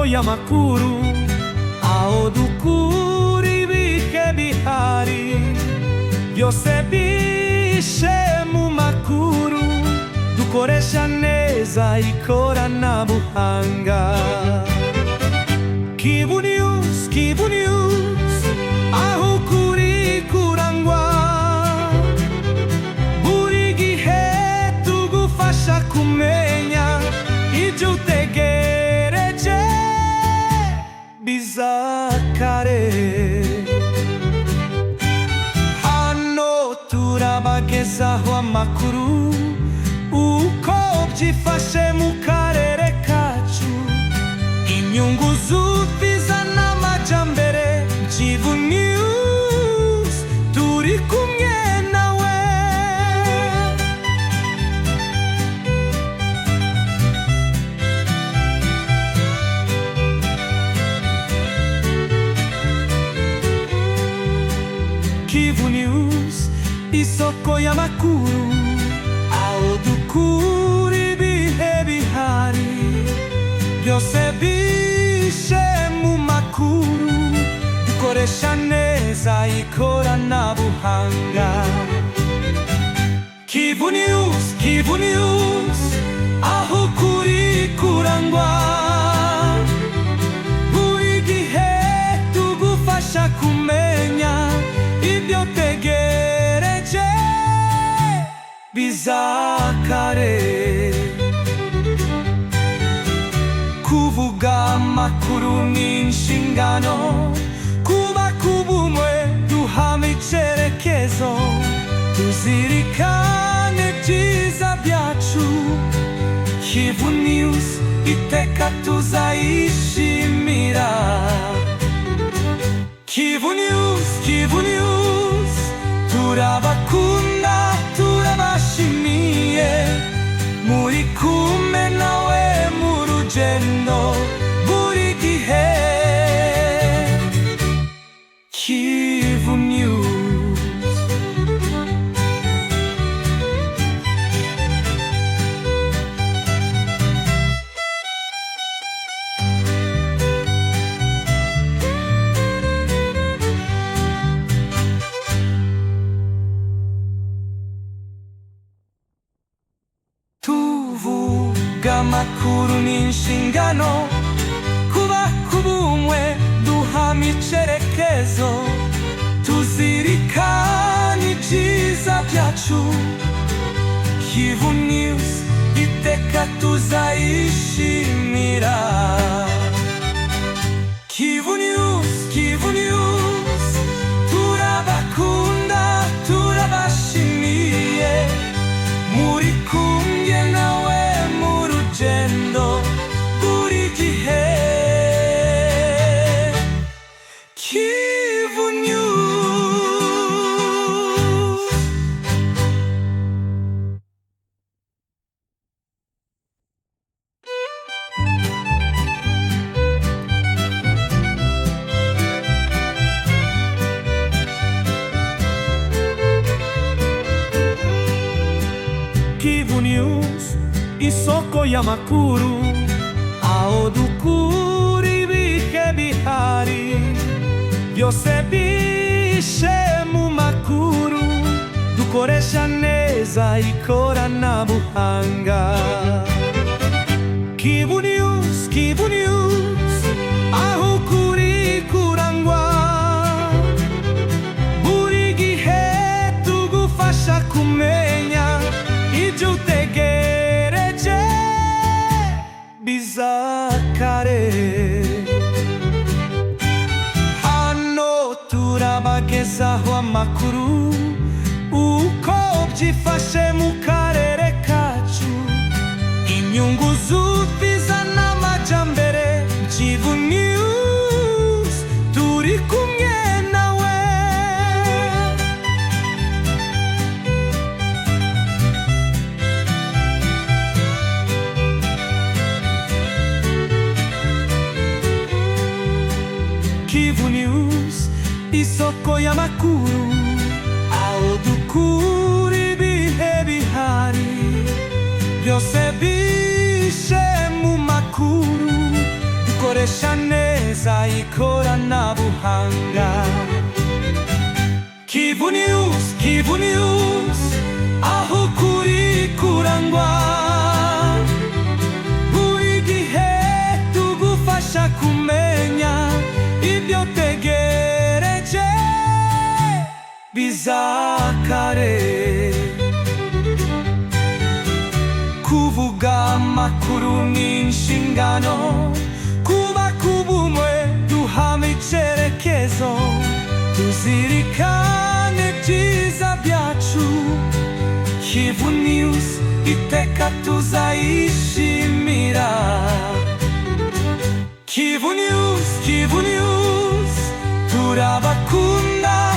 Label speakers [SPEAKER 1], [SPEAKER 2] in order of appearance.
[SPEAKER 1] isoko y'amakuru, aho dukura ibihe bihari byose bishe mu makuru, dukoresha neza ikoranabuhanga. Kivu News, Kivu News, aho ukuri kurangwa, buri gihe tugufasha kumenya ibyo utegereje bizakare. Hano turabagezaho amakuru uko byifashe mu karere kacu, inyungu z'ubwiza n'amajyambere. Kivu News, turi kumwe nawe. Kivu News, isoko y'amakuru, aho dukura ibihe bihari byose bishe mu makuru, dukoresha neza ikoranabuhanga. Kivu News, Kivu News, aho ukuri kurangwa, buri gihe tugufasha kumenya ibyo utegereje bizakare. Kuvuga amakuru ni inshingano, kubaka ubumwe duhana icyerekezo, tuzirikane ibyiza byacu. Kivu News iteka tuzayishimira. Kivu News, Kivu News, turabakunda turabashimiye, muri kumwe nawe mu rugendo buri gihe. Kivu News. Tuvuga amakuru ni inshingano, kubaka ubumwe duhana icyerekezo, tuzirikane ibyiza byacu. Kivu News iteka tuzayishimira. Kivu News, Kivu News, turabakunda turabashimiye, muri kumwe nawe mu rugendo buri gihe. Kivu News. Kivu News, isoko y'amakuru, aho dukura ibihe bihari byose bishe mu makuru, dukoresha neza ikoranabuhanga. Kivu News, Kivu News, aho ukuri kurangwa, buri gihe tugufasha kumenya ibyo utegereje bizakare. Hano turabagezaho amakuru uko byifashe mu karere kacu, inyungu z'ubwiza n'amajyambere. Kivu News, turi kumwe nawe. Kivu News, isoko y'amakuru, aho dukura ibihe bihari byose bishe mu makuru, ikoresha neza ikoranabuhanga. Kivu News, Kivu News, aho ukuri kurangwa. Buri gihe tugufasha kumenya ibyo tegereje bizakare. Kuvuga amakuru n'inshingano, kubaka ubumwe duhana icyerekezo, tuzirikane ibyiza byacu. Kivu News iteka tuzayishimira. Kivu News, Kivu News, turabakunda.